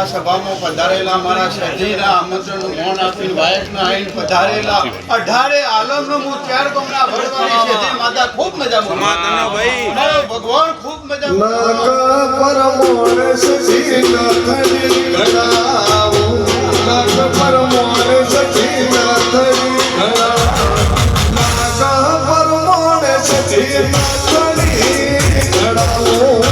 સભામાં પધારેલા મારા સજીના આમંત્રણનું મોન આપીને વાયકના આઈન પધારેલા 18 આલમનો હું ચાર ગમના ભરવાની સજી માતા ખૂબ મજામાં માતાનો ભાઈ ભગવાન ખૂબ મજામાં પરમોણ સજી નાથની ગણાવો પરમોણ સજી નાથની ગણાવો પરમોણ સજી નાથની ગણાવો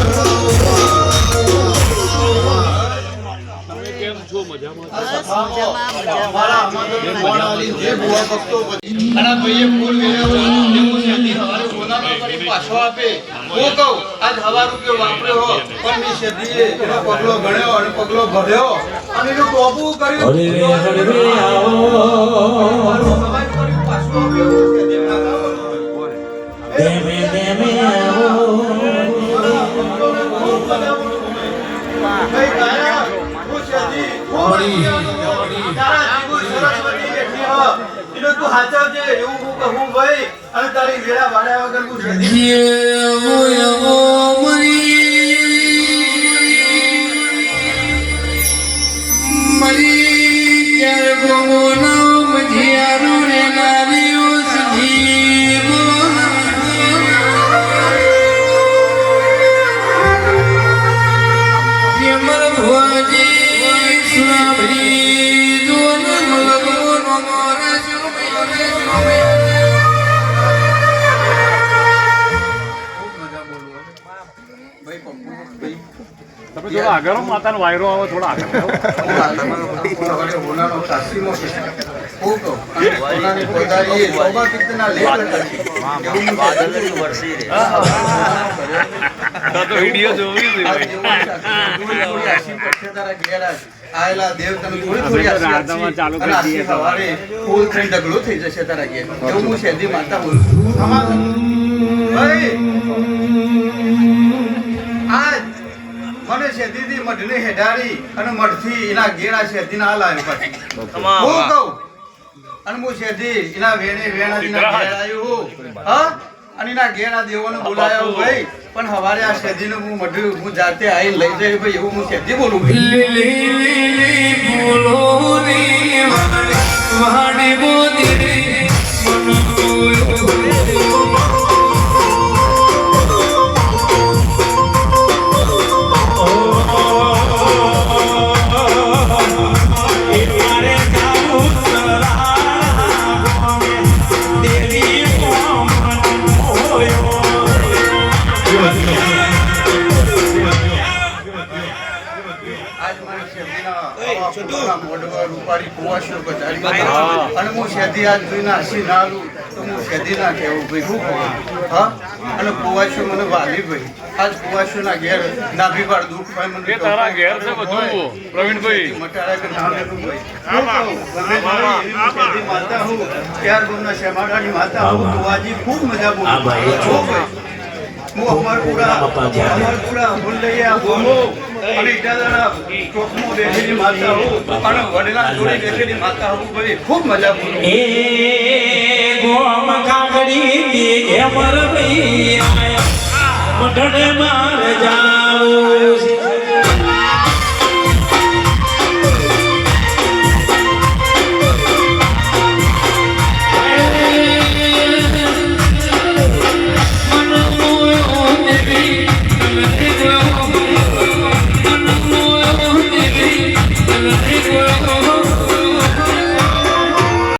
મજામાં મારા આમંત્રણ મોણ આલી જે બુઆ ભક્તો પછી અને ભાઈએ ફૂલ વેર્યો હોય જે હું શેઠી હવારે સોનાનો કરી પાછો આપે હું કહું આજ હવા રૂપિયો વાપર્યો હો પણ મેં શેઠીએ એનો પગલો ગણ્યો અને પગલો ભર્યો અને એનું ટોપું કર્યું મારું સમાજ કર્યું પાછો આપ્યો શેઠીના ભાઈ ગાયા હું શેઠી તારા જીગુ સરસ્વતી બેઠી હો એનો તું હાચવજે એવું હું કહું ભાઈ અને તારી વેળા વાળ્યા વગર હું શેઠી થોડા આગળ માતાનો વાયરો આવે થોડા આગળ વિડીયો જોવી આયેલા દેવ તમે થોડી ચાલુ કરી સવારે ફૂલ થઈ ઢગલો થઈ જશે તારા ઘેર એવું હું શેઠી માતા બોલું ભાઈ આજ મને શેઠીથી મઢને હેડારી અને મઢથી એના ઘેરા શેઠીના હાલ આવ્યો પછી હું કહું અને હું શેઠી એના વેણે વેણા એના ઘેર આવ્યો હું હા અને એના ઘેરા દેવોને બોલાયો ભાઈ પણ હવારે આ શેઠીને હું મઢ હું જાતે આવીને લઈ જાય ભાઈ એવું હું શેઠી બોલું અને હું શેઠી આજ જોઈને હસી ના આલું તો હું શેઠી ના કહેવું ભાઈ શું કહું હા અને કુવાશો મને વાલી ભાઈ આજ કુવાશો ના ઘેર નાભી બાર દુઃખ ભાઈ મને તારા ઘેર છે બધું પ્રવીણભાઈ મટાડા કે નામ લેતું ભાઈ માતા હું ત્યાર ગુમના શેમાડાની માતા હું કુવાજી ખૂબ મજા બોલું ભાઈ હું અમરપુરા ભૂલૈયા ગોમો અને ઈટાદાના ચોકમો બેઠેલી માતા હું અને વડલા જોડે બેઠેલી માતા હું ભાઈ ખૂબ મજા બોલું એ ગોમ કાગડી દે અમર ભઈ મઢડે માર જા